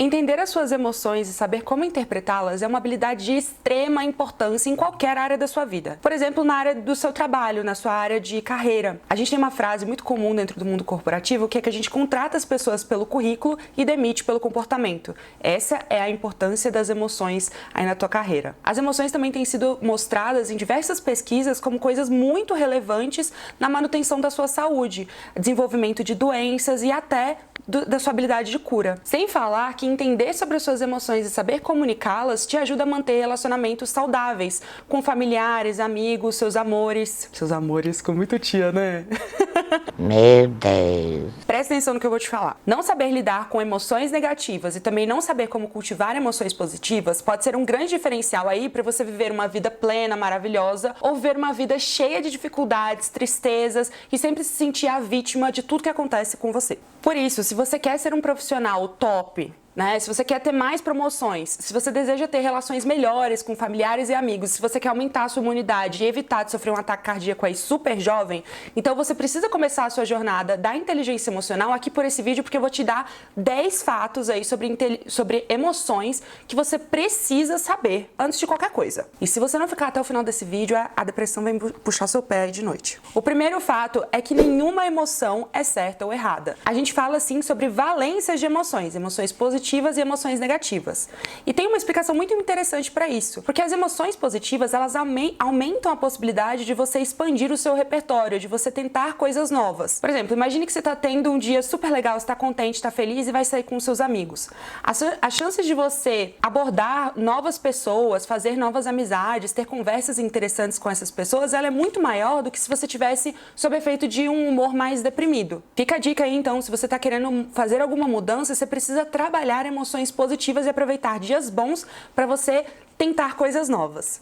Entender as suas emoções e saber como interpretá-las é uma habilidade de extrema importância em qualquer área da sua vida. Por exemplo, na área do seu trabalho, na sua área de carreira. A gente tem uma frase muito comum dentro do mundo corporativo que é que a gente contrata as pessoas pelo currículo e demite pelo comportamento. Essa é a importância das emoções aí na tua carreira. As emoções também têm sido mostradas em diversas pesquisas como coisas muito relevantes na manutenção da sua saúde, desenvolvimento de doenças e até da sua habilidade de cura. Sem falar que entender sobre as suas emoções e saber comunicá-las te ajuda a manter relacionamentos saudáveis com familiares, amigos, seus amores. Seus amores, com muito tia, né? Meu Deus. Presta atenção no que eu vou te falar. Não saber lidar com emoções negativas e também não saber como cultivar emoções positivas pode ser um grande diferencial aí para você viver uma vida plena, maravilhosa, ou viver uma vida cheia de dificuldades, tristezas e sempre se sentir a vítima de tudo que acontece com você. Por isso, se você quer ser um profissional top, se você quer ter mais promoções, se você deseja ter relações melhores com familiares e amigos, se você quer aumentar a sua imunidade e evitar de sofrer um ataque cardíaco aí super jovem, então você precisa começar a sua jornada da inteligência emocional aqui por esse vídeo, porque eu vou te dar 10 fatos aí sobre emoções que você precisa saber antes de qualquer coisa. E se você não ficar até o final desse vídeo, a depressão vai puxar seu pé aí de noite. O primeiro fato é que nenhuma emoção é certa ou errada. A gente fala assim sobre valências de emoções positivas e emoções negativas. E tem uma explicação muito interessante para isso, porque as emoções positivas, elas aumentam a possibilidade de você expandir o seu repertório, de você tentar coisas novas. Por exemplo, imagine que você está tendo um dia super legal, você está contente, está feliz e vai sair com seus amigos. As chances de você abordar novas pessoas, fazer novas amizades, ter conversas interessantes com essas pessoas, ela é muito maior do que se você tivesse sob efeito de um humor mais deprimido. Fica a dica aí, então, se você está querendo fazer alguma mudança, você precisa trabalhar emoções positivas e aproveitar dias bons para você tentar coisas novas.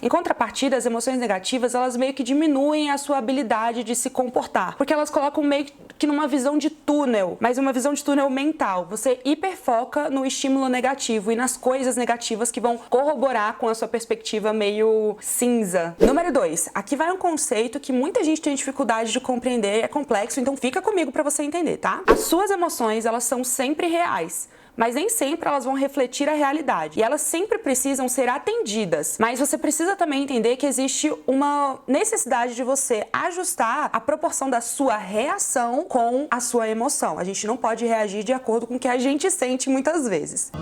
Em contrapartida, as emoções negativas, elas meio que diminuem a sua habilidade de se comportar, porque elas colocam meio que numa visão de túnel, mas uma visão de túnel mental. Você hiperfoca no estímulo negativo e nas coisas negativas que vão corroborar com a sua perspectiva meio cinza. Número 2, aqui vai um conceito que muita gente tem dificuldade de compreender, é complexo, então fica comigo para você entender, tá? As suas emoções, elas são sempre reais, mas nem sempre elas vão refletir a realidade. E elas sempre precisam ser atendidas. Mas você precisa também entender que existe uma necessidade de você ajustar a proporção da sua reação com a sua emoção. A gente não pode reagir de acordo com o que a gente sente muitas vezes.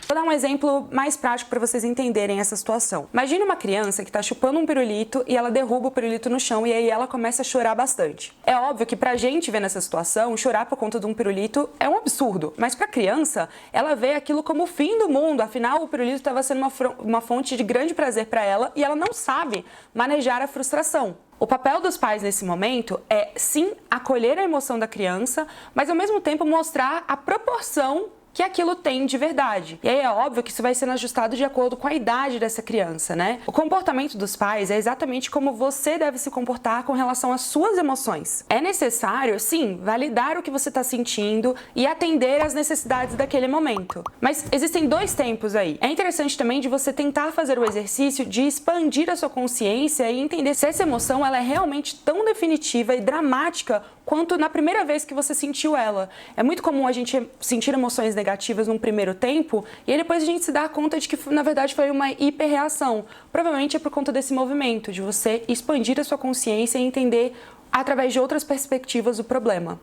Vou dar um exemplo mais prático para vocês entenderem essa situação. Imagine uma criança que está chupando um pirulito e ela derruba o pirulito no chão e aí ela começa a chorar bastante. É óbvio que pra gente ver nessa situação, chorar por conta de um pirulito é um absurdo, mas pra criança, ela vê aquilo como o fim do mundo, afinal o pirulito estava sendo uma fonte de grande prazer para ela e ela não sabe manejar a frustração. O papel dos pais nesse momento é, sim, acolher a emoção da criança, mas ao mesmo tempo mostrar a proporção que aquilo tem de verdade. E aí é óbvio que isso vai sendo ajustado de acordo com a idade dessa criança, né? O comportamento dos pais é exatamente como você deve se comportar com relação às suas emoções. É necessário, sim, validar o que você está sentindo e atender às necessidades daquele momento. Mas existem dois tempos aí. É interessante também de você tentar fazer o exercício de expandir a sua consciência e entender se essa emoção ela é realmente tão definitiva e dramática quanto na primeira vez que você sentiu ela. É muito comum a gente sentir emoções negativas num primeiro tempo e aí depois a gente se dá conta de que na verdade foi uma hiperreação. Provavelmente é por conta desse movimento, de você expandir a sua consciência e entender através de outras perspectivas o problema.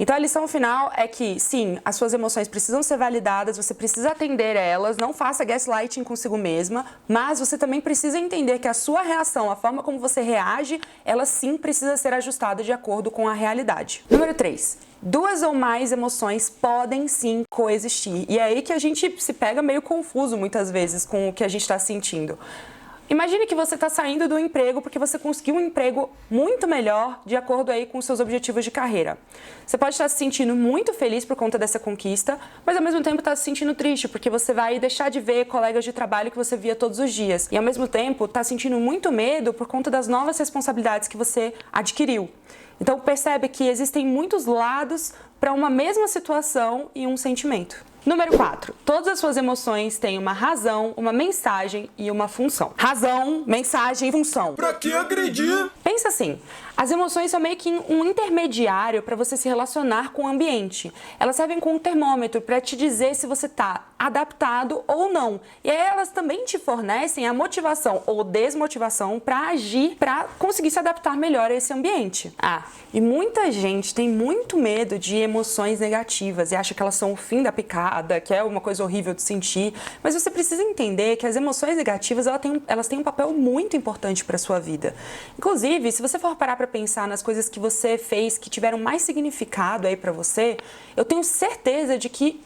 Então a lição final é que, sim, as suas emoções precisam ser validadas, você precisa atender elas, não faça gaslighting consigo mesma, mas você também precisa entender que a sua reação, a forma como você reage, ela sim precisa ser ajustada de acordo com a realidade. Número 3. 2 ou mais emoções podem sim coexistir. E é aí que a gente se pega meio confuso muitas vezes com o que a gente está sentindo. Imagine que você está saindo do emprego porque você conseguiu um emprego muito melhor de acordo aí com os seus objetivos de carreira. Você pode estar se sentindo muito feliz por conta dessa conquista, mas ao mesmo tempo está se sentindo triste porque você vai deixar de ver colegas de trabalho que você via todos os dias. E ao mesmo tempo está sentindo muito medo por conta das novas responsabilidades que você adquiriu. Então percebe que existem muitos lados para uma mesma situação e um sentimento. Número 4. Todas as suas emoções têm uma razão, uma mensagem e uma função. Razão, mensagem e função. Pra que agredir? Pensa assim, as emoções são meio que um intermediário para você se relacionar com o ambiente. Elas servem como um termômetro para te dizer se você está adaptado ou não. E aí elas também te fornecem a motivação ou desmotivação para agir, para conseguir se adaptar melhor a esse ambiente. E muita gente tem muito medo de emoções negativas e acha que elas são o fim da picada, que é uma coisa horrível de sentir. Mas você precisa entender que as emoções negativas, elas têm um papel muito importante para a sua vida. Inclusive, se você for parar para pensar nas coisas que você fez que tiveram mais significado aí para você, eu tenho certeza de que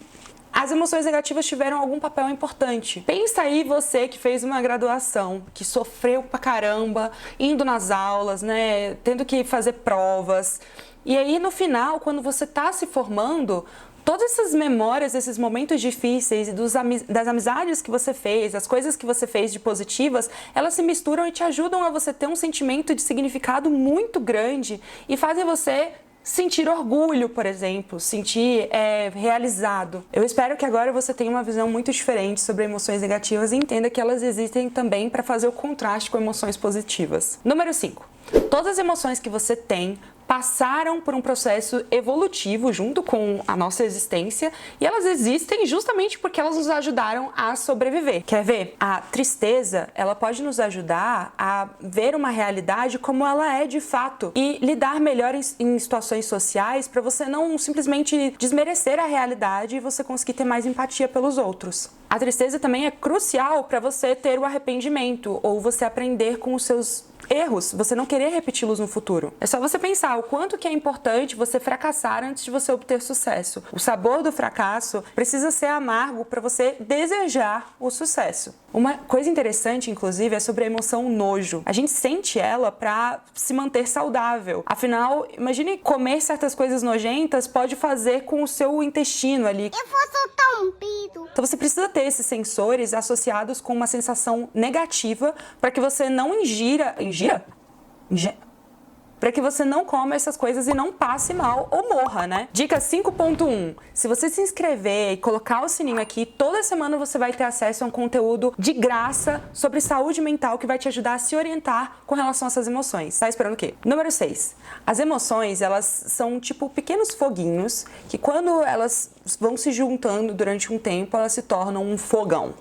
as emoções negativas tiveram algum papel importante. Pensa aí você que fez uma graduação, que sofreu pra caramba, indo nas aulas, né, tendo que fazer provas. E aí no final, quando você tá se formando, todas essas memórias, esses momentos difíceis e das amizades que você fez, as coisas que você fez de positivas, elas se misturam e te ajudam a você ter um sentimento de significado muito grande e fazem você sentir orgulho, por exemplo, sentir realizado. Eu espero que agora você tenha uma visão muito diferente sobre emoções negativas e entenda que elas existem também para fazer o contraste com emoções positivas. Número 5. Todas as emoções que você tem passaram por um processo evolutivo junto com a nossa existência e elas existem justamente porque elas nos ajudaram a sobreviver. Quer ver? A tristeza, ela pode nos ajudar a ver uma realidade como ela é de fato e lidar melhor em situações sociais para você não simplesmente desmerecer a realidade e você conseguir ter mais empatia pelos outros. A tristeza também é crucial para você ter o arrependimento ou você aprender com os seus erros, você não querer repeti-los no futuro. É só você pensar o quanto que é importante você fracassar antes de você obter sucesso. O sabor do fracasso precisa ser amargo para você desejar o sucesso. Uma coisa interessante, inclusive, é sobre a emoção nojo. A gente sente ela para se manter saudável. Afinal, imagine comer certas coisas nojentas pode fazer com o seu intestino ali. Eu vou soltar um peido. Então você precisa ter esses sensores associados com uma sensação negativa para que você não para que você não coma essas coisas e não passe mal ou morra, né? Dica 5.1. Se você se inscrever e colocar o sininho aqui, toda semana você vai ter acesso a um conteúdo de graça sobre saúde mental que vai te ajudar a se orientar com relação a essas emoções. Tá esperando o quê? Número 6. As emoções, elas são tipo pequenos foguinhos que quando elas vão se juntando durante um tempo, elas se tornam um fogão.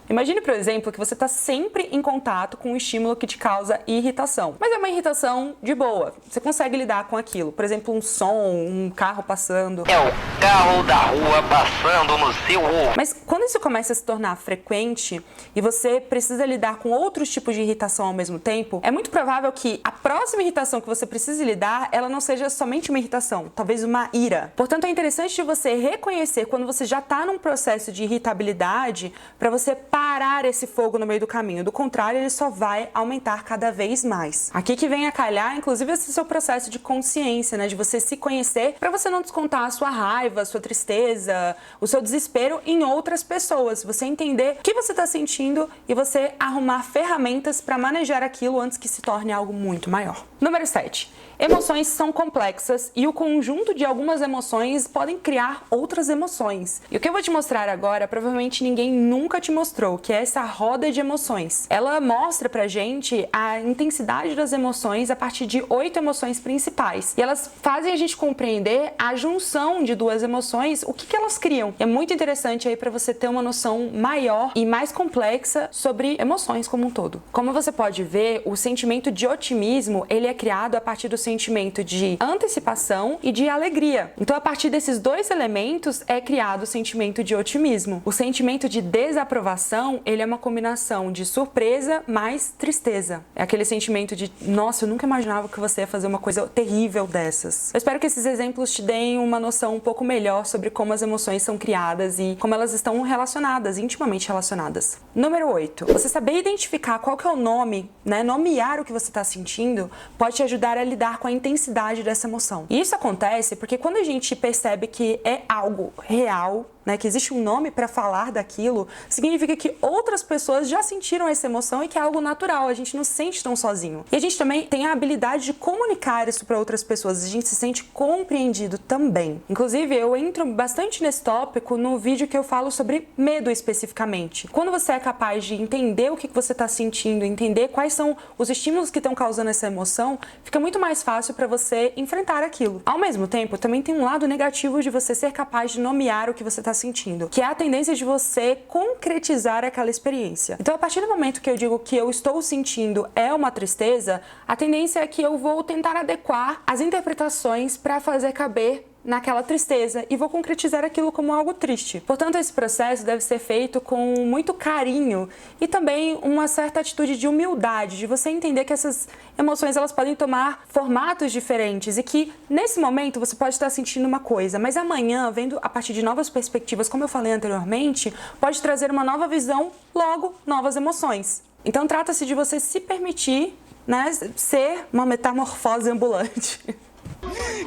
Imagine, por exemplo, que você está sempre em contato com um estímulo que te causa irritação. Mas é uma irritação de boa. Você consegue lidar com aquilo. Por exemplo, um som, um carro passando. É o carro da rua passando no seu olho. Mas quando isso começa a se tornar frequente e você precisa lidar com outros tipos de irritação ao mesmo tempo, é muito provável que a próxima irritação que você precise lidar, ela não seja somente uma irritação, talvez uma ira. Portanto, é interessante você reconhecer quando você já está num processo de irritabilidade para você parar esse fogo no meio do caminho. Do contrário, ele só vai aumentar cada vez mais. Aqui que vem a calhar, inclusive, esse seu processo de consciência, né? De você se conhecer para você não descontar a sua raiva, a sua tristeza, o seu desespero em outras pessoas. Você entender o que você está sentindo e você arrumar ferramentas para manejar aquilo antes que se torne algo muito maior. Número 7. Emoções são complexas e o conjunto de algumas emoções podem criar outras emoções. E o que eu vou te mostrar agora, provavelmente ninguém nunca te mostrou, que é essa roda de emoções. Ela mostra pra gente a intensidade das emoções a partir de 8 emoções principais. E elas fazem a gente compreender a junção de duas emoções, o que elas criam. E é muito interessante aí pra você ter uma noção maior e mais complexa sobre emoções como um todo. Como você pode ver, o sentimento de otimismo, ele é criado a partir do sentimento de antecipação e de alegria. Então, a partir desses dois elementos é criado o sentimento de otimismo. O sentimento de desaprovação, ele é uma combinação de surpresa mais tristeza. É aquele sentimento de, nossa, eu nunca imaginava que você ia fazer uma coisa terrível dessas. Eu espero que esses exemplos te deem uma noção um pouco melhor sobre como as emoções são criadas e como elas estão relacionadas, intimamente relacionadas. Número 8. Você saber identificar qual que é o nome, né? Nomear o que você está sentindo pode te ajudar a lidar com a intensidade dessa emoção. E isso acontece porque quando a gente percebe que é algo real, né, que existe um nome para falar daquilo, significa que que outras pessoas já sentiram essa emoção e que é algo natural, a gente não se sente tão sozinho. E a gente também tem a habilidade de comunicar isso para outras pessoas, a gente se sente compreendido também. Inclusive, eu entro bastante nesse tópico no vídeo que eu falo sobre medo especificamente. Quando você é capaz de entender o que você está sentindo, entender quais são os estímulos que estão causando essa emoção, fica muito mais fácil para você enfrentar aquilo. Ao mesmo tempo, também tem um lado negativo de você ser capaz de nomear o que você está sentindo, que é a tendência de você concretizar aquela experiência. Então, a partir do momento que eu digo que eu estou sentindo é uma tristeza, a tendência é que eu vou tentar adequar as interpretações para fazer caber naquela tristeza e vou concretizar aquilo como algo triste. Portanto, esse processo deve ser feito com muito carinho e também uma certa atitude de humildade, de você entender que essas emoções elas podem tomar formatos diferentes e que nesse momento você pode estar sentindo uma coisa, mas amanhã, vendo a partir de novas perspectivas, como eu falei anteriormente, pode trazer uma nova visão, logo novas emoções. Então trata-se de você se permitir, né, ser uma metamorfose ambulante.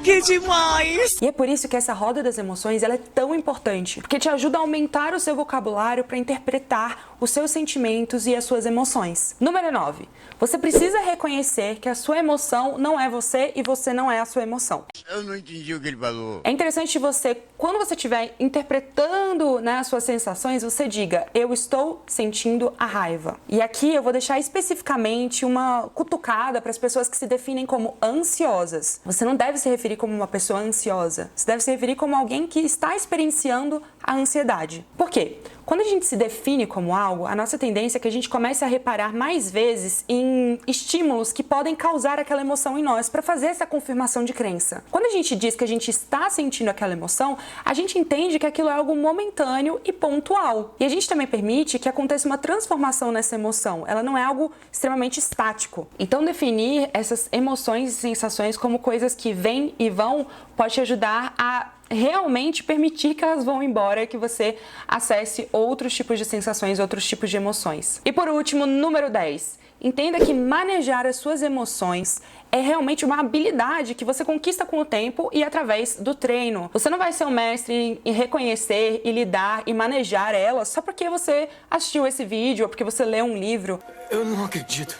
Que demais! E é por isso que essa roda das emoções ela é tão importante, porque te ajuda a aumentar o seu vocabulário para interpretar os seus sentimentos e as suas emoções. Número 9. Você precisa reconhecer que a sua emoção não é você e você não é a sua emoção. Eu não entendi o que ele falou. É interessante você, quando você estiver interpretando, né, as suas sensações, você diga, eu estou sentindo a raiva. E aqui eu vou deixar especificamente uma cutucada para as pessoas que se definem como ansiosas. Você não deve se referir como uma pessoa ansiosa. Você deve se referir como alguém que está experienciando a ansiedade. Por quê? Quando a gente se define como algo, a nossa tendência é que a gente comece a reparar mais vezes em estímulos que podem causar aquela emoção em nós, para fazer essa confirmação de crença. Quando a gente diz que a gente está sentindo aquela emoção, a gente entende que aquilo é algo momentâneo e pontual. E a gente também permite que aconteça uma transformação nessa emoção. Ela não é algo extremamente estático. Então, definir essas emoções e sensações como coisas que vêm e vão pode te ajudar a realmente permitir que elas vão embora e que você acesse outros tipos de sensações, outros tipos de emoções. E por último, número 10. Entenda que manejar as suas emoções é realmente uma habilidade que você conquista com o tempo e através do treino. Você não vai ser um mestre em reconhecer e lidar e manejar elas só porque você assistiu esse vídeo ou porque você leu um livro. Eu não acredito.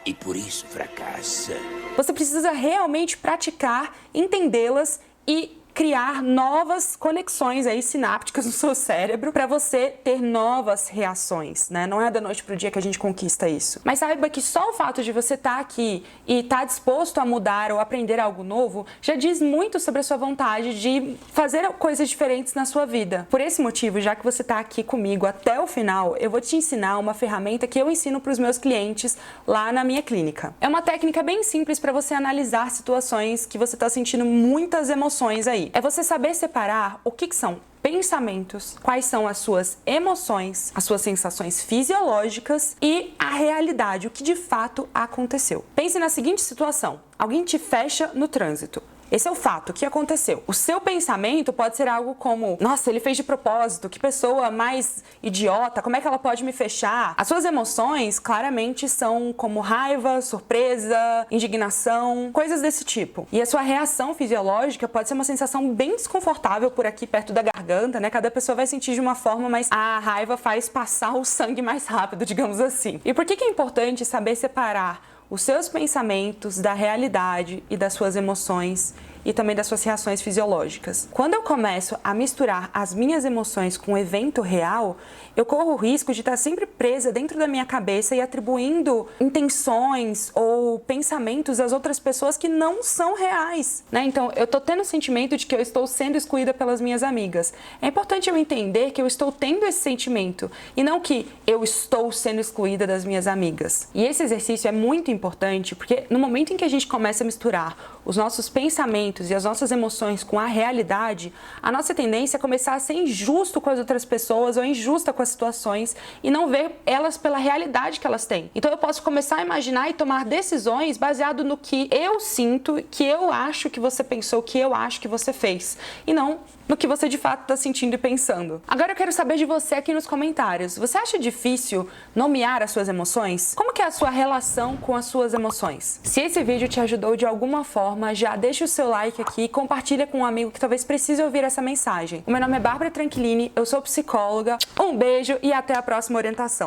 E por isso fracassa. Você precisa realmente praticar, entendê-las e criar novas conexões aí sinápticas no seu cérebro para você ter novas reações, né? Não é da noite pro dia que a gente conquista isso. Mas saiba que só o fato de você estar aqui e estar disposto a mudar ou aprender algo novo já diz muito sobre a sua vontade de fazer coisas diferentes na sua vida. Por esse motivo, já que você está aqui comigo até o final, eu vou te ensinar uma ferramenta que eu ensino para os meus clientes lá na minha clínica. É uma técnica bem simples para você analisar situações que você está sentindo muitas emoções aí. É você saber separar o que são pensamentos, quais são as suas emoções, as suas sensações fisiológicas e a realidade, o que de fato aconteceu. Pense na seguinte situação: alguém te fecha no trânsito. Esse é o fato, o que aconteceu. O seu pensamento pode ser algo como, nossa, ele fez de propósito, que pessoa mais idiota, como é que ela pode me fechar? As suas emoções claramente são como raiva, surpresa, indignação, coisas desse tipo. E a sua reação fisiológica pode ser uma sensação bem desconfortável por aqui perto da garganta, né? Cada pessoa vai sentir de uma forma, mas a raiva faz passar o sangue mais rápido, digamos assim. E por que é importante saber separar os seus pensamentos da realidade e das suas emoções e também das suas reações fisiológicas? Quando eu começo a misturar as minhas emoções com o evento real, eu corro o risco de estar sempre presa dentro da minha cabeça e atribuindo intenções ou pensamentos às outras pessoas que não são reais, né? Então, eu tô tendo o sentimento de que eu estou sendo excluída pelas minhas amigas. É importante eu entender que eu estou tendo esse sentimento e não que eu estou sendo excluída das minhas amigas. E esse exercício é muito importante porque no momento em que a gente começa a misturar os nossos pensamentos e as nossas emoções com a realidade, a nossa tendência é começar a ser injusto com as outras pessoas ou injusta com as situações e não ver elas pela realidade que elas têm. Então eu posso começar a imaginar e tomar decisões baseado no que eu sinto, que eu acho que você pensou, que eu acho que você fez, e não no que você de fato está sentindo e pensando. Agora eu quero saber de você aqui nos comentários. Você acha difícil nomear as suas emoções? Como que é a sua relação com as suas emoções? Se esse vídeo te ajudou de alguma forma, já deixa o seu like like aqui e compartilha com um amigo que talvez precise ouvir essa mensagem. O meu nome é Bárbara Tranquilini, eu sou psicóloga. Um beijo e até a próxima orientação.